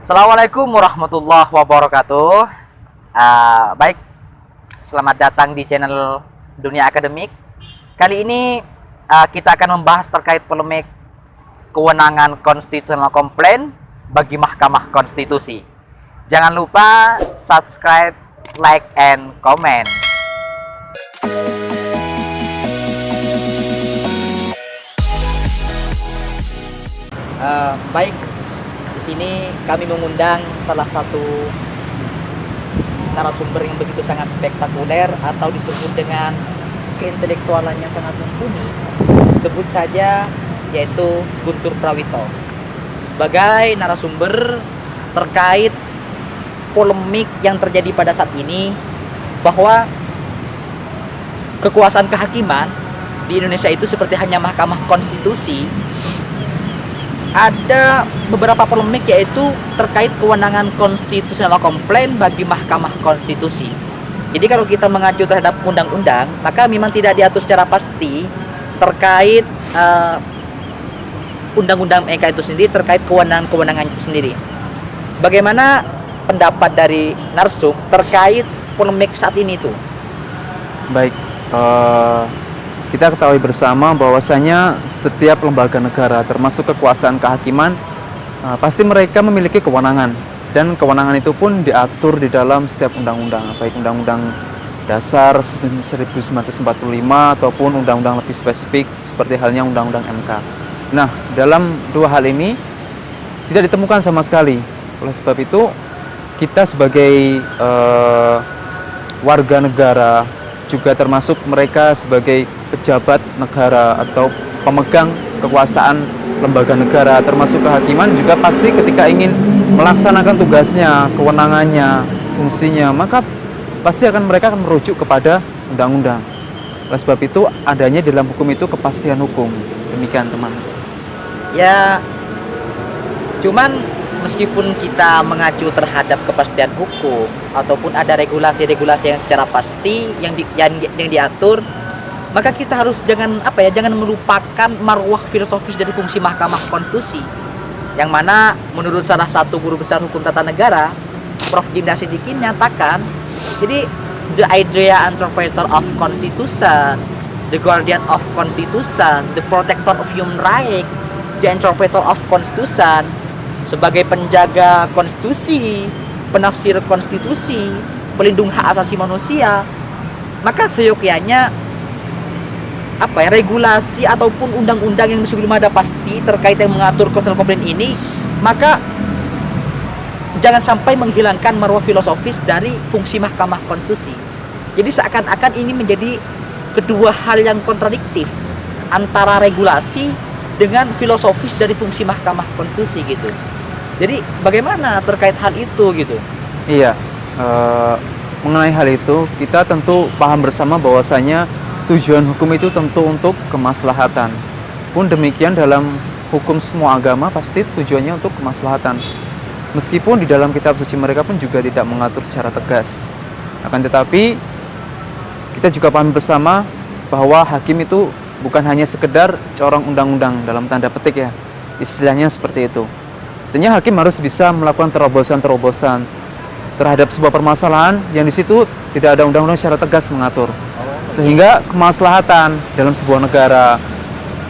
Assalamualaikum warahmatullahi wabarakatuh. Baik, selamat datang di channel Dunia Akademik. Kali ini kita akan membahas terkait polemik kewenangan konstitusional komplain bagi Mahkamah Konstitusi. Jangan lupa subscribe, like, and comment. Baik, di sini kami mengundang salah satu narasumber yang begitu sangat spektakuler atau disebut dengan keintelektualannya sangat mumpuni. Sebut saja yaitu Guntur Prawito sebagai narasumber terkait polemik yang terjadi pada saat ini bahwa kekuasaan kehakiman di Indonesia itu seperti hanya Mahkamah Konstitusi. Ada beberapa polemik yaitu terkait kewenangan konstitusional komplain bagi Mahkamah Konstitusi. Jadi kalau kita mengacu terhadap undang-undang, maka memang tidak diatur secara pasti terkait undang-undang MK itu sendiri terkait kewenangan-kewenangan itu sendiri. Bagaimana pendapat dari Narsum terkait polemik saat ini itu? Baik, kita ketahui bersama bahwasanya setiap lembaga negara termasuk kekuasaan kehakiman pasti mereka memiliki kewenangan, dan kewenangan itu pun diatur di dalam setiap undang-undang, baik undang-undang dasar 1945 ataupun undang-undang lebih spesifik seperti halnya undang-undang MK. Nah, dalam dua hal ini tidak ditemukan sama sekali. Oleh sebab itu kita sebagai warga negara, juga termasuk mereka sebagai pejabat negara atau pemegang kekuasaan lembaga negara termasuk kehakiman, juga pasti ketika ingin melaksanakan tugasnya, kewenangannya, fungsinya, maka pasti mereka akan merujuk kepada undang-undang. Oleh sebab itu adanya dalam hukum itu kepastian hukum. Demikian, teman. Ya, cuman meskipun kita mengacu terhadap kepastian hukum ataupun ada regulasi-regulasi yang secara pasti yang diatur, maka kita harus jangan melupakan marwah filosofis dari fungsi Mahkamah Konstitusi, yang mana menurut salah satu guru besar hukum tata negara, Prof. Jimna Siddiqi, menyatakan, jadi the idea interpreter of Constitution, the guardian of Constitution, the protector of human right, the interpreter of Constitution, sebagai penjaga konstitusi, penafsir konstitusi, pelindung hak asasi manusia, maka seyogyanya regulasi ataupun undang-undang yang sebelum ada pasti terkait yang mengatur konstitusional komplain ini, maka jangan sampai menghilangkan marwah filosofis dari fungsi Mahkamah Konstitusi. Jadi seakan-akan ini menjadi kedua hal yang kontradiktif antara regulasi dengan filosofis dari fungsi Mahkamah Konstitusi gitu. Jadi bagaimana terkait hal itu gitu? Iya, mengenai hal itu kita tentu paham bersama bahwasanya tujuan hukum itu tentu untuk kemaslahatan. Pun demikian dalam hukum semua agama pasti tujuannya untuk kemaslahatan. Meskipun di dalam kitab suci mereka pun juga tidak mengatur secara tegas. Akan tetapi kita juga paham bersama bahwa hakim itu bukan hanya sekedar corong undang-undang dalam tanda petik ya. Istilahnya seperti itu. Artinya hakim harus bisa melakukan terobosan-terobosan terhadap sebuah permasalahan yang di situ tidak ada undang-undang secara tegas mengatur. Sehingga kemaslahatan dalam sebuah negara,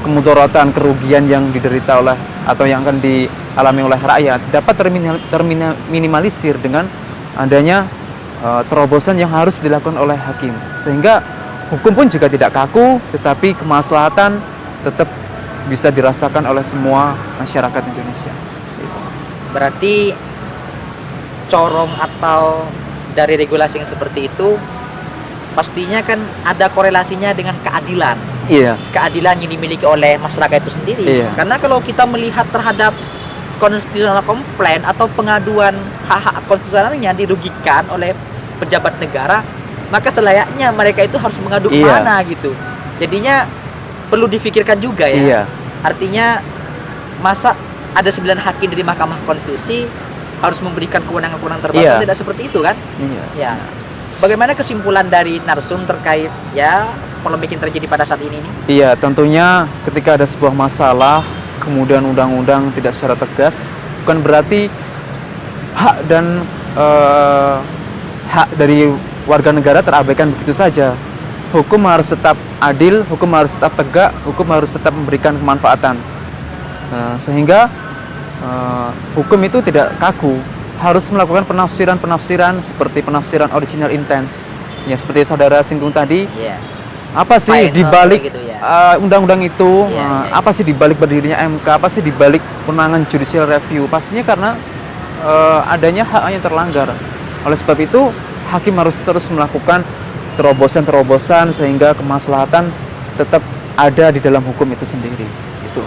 kemudaratan, kerugian yang diderita oleh atau yang akan dialami oleh rakyat dapat terminimalisir dengan adanya terobosan yang harus dilakukan oleh hakim. Sehingga hukum pun juga tidak kaku, tetapi kemaslahatan tetap bisa dirasakan oleh semua masyarakat Indonesia. Seperti itu. Berarti corong atau dari regulasi yang seperti itu pastinya kan ada korelasinya dengan keadilan. Iya. Keadilan yang dimiliki oleh masyarakat itu sendiri. Iya. Karena kalau kita melihat terhadap konstitusional komplain atau pengaduan hak-hak konstitusionalnya dirugikan oleh pejabat negara, maka selayaknya mereka itu harus mengadu kemana gitu. Jadinya perlu difikirkan juga ya. Iya. Artinya masa ada 9 hakim dari Mahkamah Konstitusi harus memberikan kewenangan-kewenangan terbatas, tidak seperti itu kan? Iya. Ya. Bagaimana kesimpulan dari Narsum terkait ya polemik yang terjadi pada saat ini nih? Iya, tentunya ketika ada sebuah masalah kemudian undang-undang tidak secara tegas, bukan berarti hak dan hak dari warga negara terabaikan begitu saja. Hukum harus tetap adil, hukum harus tetap tegak, hukum harus tetap memberikan kemanfaatan. Sehingga hukum itu tidak kaku, harus melakukan penafsiran-penafsiran seperti penafsiran original intents. Ya seperti saudara singgung tadi, Iya. apa sih Final dibalik gitu ya. undang-undang itu? Iya, iya. Apa sih dibalik berdirinya MK? Apa sih dibalik kewenangan judicial review? Pastinya karena adanya hak yang terlanggar. Oleh sebab itu, hakim harus terus melakukan terobosan-terobosan sehingga kemaslahatan tetap ada di dalam hukum itu sendiri. Itu.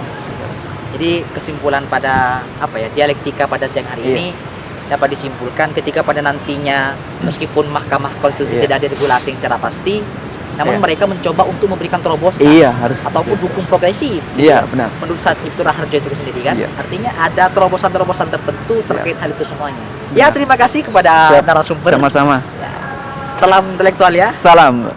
Jadi kesimpulan pada apa ya, dialektika pada siang hari Iya. ini dapat disimpulkan ketika pada nantinya meskipun Mahkamah Konstitusi Iya. tidak ada regulasi yang secara pasti, namun Iya. mereka mencoba untuk memberikan terobosan Iya, harus ataupun begitu. hukum progresif. Iya, benar. Menurut saat itu Raharjo itu sendiri kan, Iya. artinya ada terobosan-terobosan tertentu Siap. terkait hal itu semuanya. Iya. Ya terima kasih kepada Siap. narasumber. Sama-sama. Ya. Salam intelektual ya. Salam.